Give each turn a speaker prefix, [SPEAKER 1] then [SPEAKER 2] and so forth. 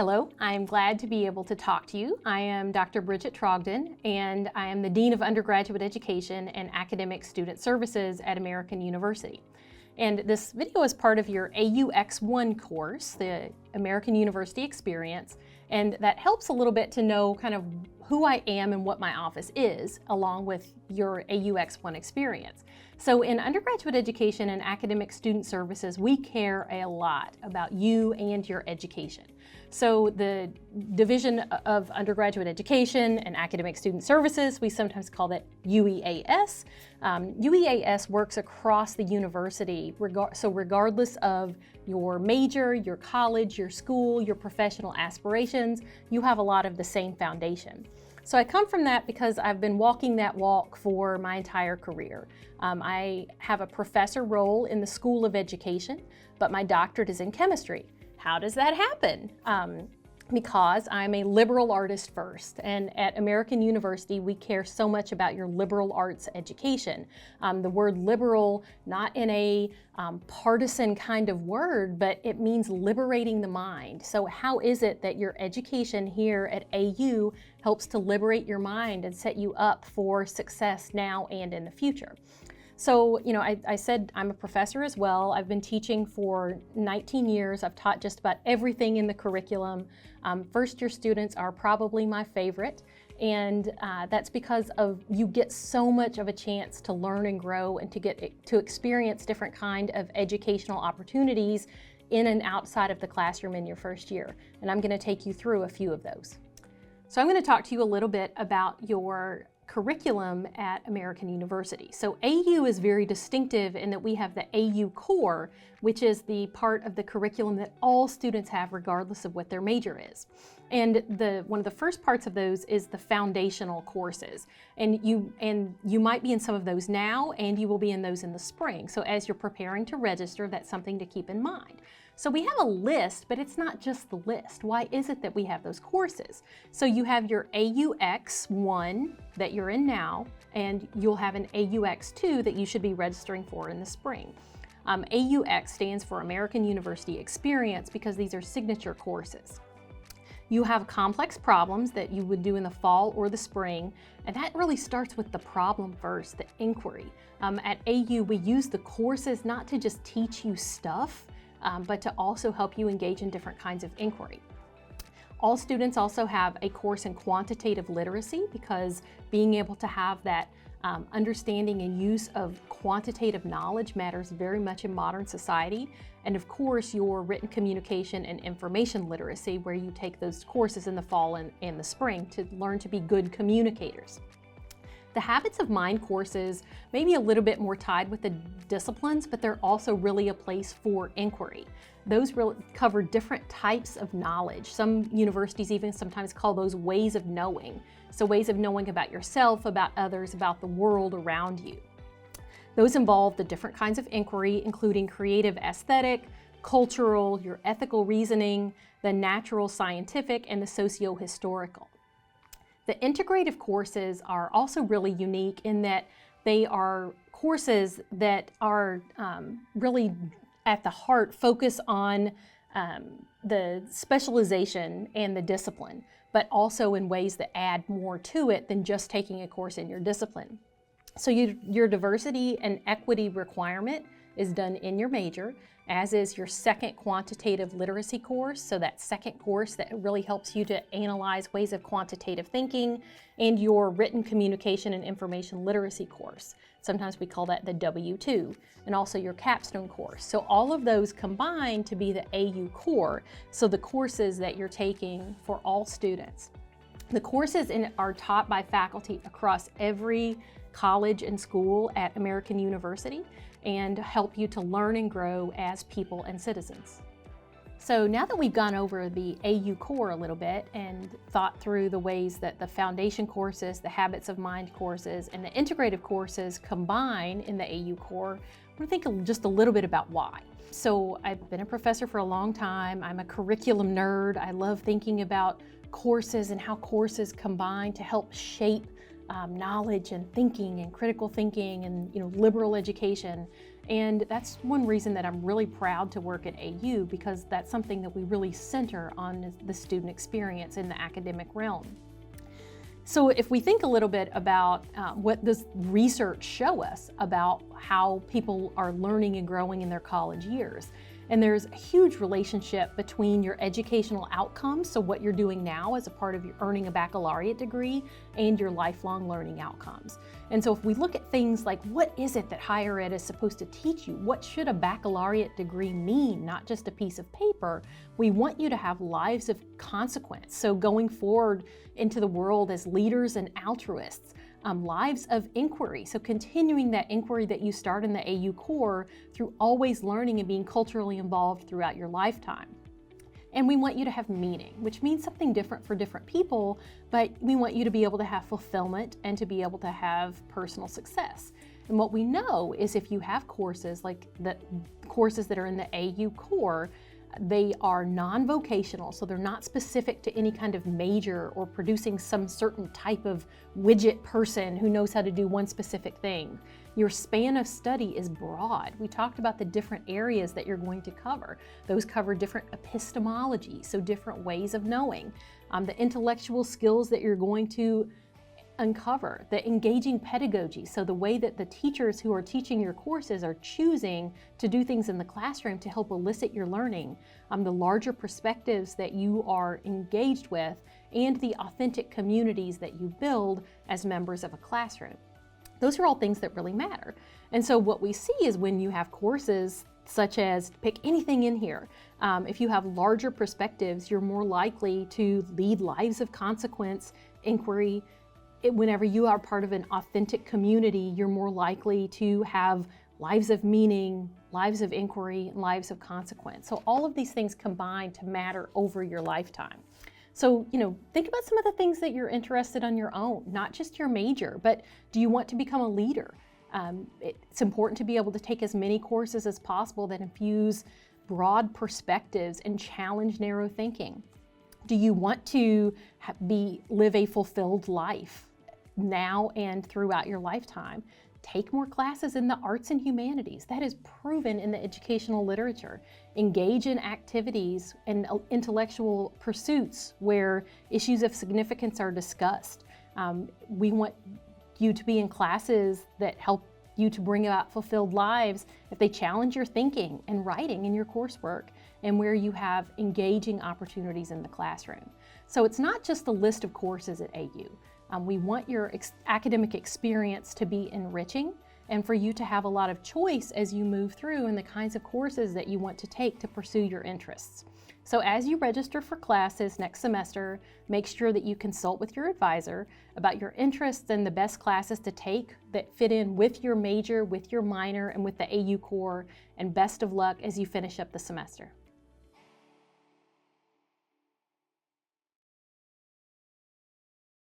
[SPEAKER 1] Hello, I am glad to be able to talk to you. I am Dr. Bridget Trogden, and I am the Dean of Undergraduate Education and Academic Student Services at American University. And this video is part of your AUX1 course, the American University Experience, and that helps a little bit to know kind of who I am and what my office is, along with your AUX1 experience. So in undergraduate education and academic student services, we care a lot about you and your education. So the Division of Undergraduate Education and Academic Student Services, we sometimes call that UEAS. UEAS works across the university, so regardless of your major, your college, your school, your professional aspirations, you have a lot of the same foundation. So I come from that because I've been walking that walk for my entire career. I have a professor role in the School of Education, but my doctorate is in chemistry. How does that happen? Because I'm a liberal artist first, and at American University we care so much about your liberal arts education. The word liberal, not in a partisan kind of word, but it means liberating the mind. So how is it that your education here at AU helps to liberate your mind and set you up for success now and in the future? So, you know, I said I'm a professor as well. I've been teaching for 19 years. I've taught just about everything in the curriculum. First year students are probably my favorite, and that's because you get so much of a chance to learn and grow and to experience different kind of educational opportunities in and outside of the classroom in your first year. And I'm going to take you through a few of those. So I'm going to talk to you a little bit about your curriculum at American University. So AU is very distinctive in that we have the AU Core, which is the part of the curriculum that all students have regardless of what their major is. And one of the first parts of those is the foundational courses. And you might be in some of those now, and you will be in those in the spring. So as you're preparing to register, that's something to keep in mind. So we have a list, but it's not just the list. Why is it that we have those courses? So you have your AUX1 that you're in now, and you'll have an AUX2 that you should be registering for in the spring. AUX stands for American University Experience because these are signature courses. You have complex problems that you would do in the fall or the spring, and that really starts with the problem first, the inquiry. At AU, we use the courses not to just teach you stuff, but to also help you engage in different kinds of inquiry. All students also have a course in quantitative literacy because being able to have that understanding and use of quantitative knowledge matters very much in modern society. And of course, your written communication and information literacy, where you take those courses in the fall and the spring to learn to be good communicators. The Habits of Mind courses may be a little bit more tied with the disciplines, but they're also really a place for inquiry. Those really cover different types of knowledge. Some universities even sometimes call those ways of knowing. So ways of knowing about yourself, about others, about the world around you. Those involve the different kinds of inquiry, including creative aesthetic, cultural, your ethical reasoning, the natural scientific, and the socio-historical. The integrative courses are also really unique in that they are courses that are really at the heart focus on the specialization and the discipline, but also in ways that add more to it than just taking a course in your discipline. So your diversity and equity requirement is done in your major, as is your second quantitative literacy course. So that second course that really helps you to analyze ways of quantitative thinking, and your written communication and information literacy course. Sometimes we call that the W2, and also your capstone course. So all of those combine to be the AU Core, so the courses that you're taking for all students. The courses are taught by faculty across every college and school at American University and help you to learn and grow as people and citizens. So now that we've gone over the AU Core a little bit and thought through the ways that the foundation courses, the Habits of Mind courses, and the integrative courses combine in the AU Core, we're going to think just a little bit about why. So I've been a professor for a long time. I'm a curriculum nerd. I love thinking about courses and how courses combine to help shape knowledge and thinking and critical thinking and liberal education. And that's one reason that I'm really proud to work at AU, because that's something that we really center on the student experience in the academic realm. So if we think a little bit about what does research show us about how people are learning and growing in their college years, and there's a huge relationship between your educational outcomes, so what you're doing now as a part of your earning a baccalaureate degree, and your lifelong learning outcomes. And so if we look at things like, what is it that higher ed is supposed to teach you? What should a baccalaureate degree mean? Not just a piece of paper. We want you to have lives of consequence. So going forward into the world as leaders and altruists, lives of inquiry. So continuing that inquiry that you start in the AU core through always learning and being culturally involved throughout your lifetime. And we want you to have meaning, which means something different for different people, but we want you to be able to have fulfillment and to be able to have personal success. And what we know is if you have courses like the courses that are in the AU core, they are non-vocational, so they're not specific to any kind of major or producing some certain type of widget person who knows how to do one specific thing. Your span of study is broad. We talked about the different areas that you're going to cover. Those cover different epistemology, so different ways of knowing, the intellectual skills that you're going to uncover, the engaging pedagogy, so the way that the teachers who are teaching your courses are choosing to do things in the classroom to help elicit your learning, the larger perspectives that you are engaged with, and the authentic communities that you build as members of a classroom. Those are all things that really matter. And so what we see is when you have courses such as, pick anything in here, if you have larger perspectives, you're more likely to lead lives of consequence, inquiry. Whenever you are part of an authentic community, you're more likely to have lives of meaning, lives of inquiry, and lives of consequence. So all of these things combine to matter over your lifetime. So, think about some of the things that you're interested in on your own, not just your major, but do you want to become a leader? It's important to be able to take as many courses as possible that infuse broad perspectives and challenge narrow thinking. Do you want to live a fulfilled life now and throughout your lifetime? Take more classes in the arts and humanities. That is proven in the educational literature. Engage in activities and intellectual pursuits where issues of significance are discussed. We want you to be in classes that help you to bring about fulfilled lives if they challenge your thinking and writing in your coursework, and where you have engaging opportunities in the classroom. So it's not just a list of courses at AU. We want your academic experience to be enriching and for you to have a lot of choice as you move through in the kinds of courses that you want to take to pursue your interests. So as you register for classes next semester, make sure that you consult with your advisor about your interests and the best classes to take that fit in with your major, with your minor, and with the AU core, and best of luck as you finish up the semester.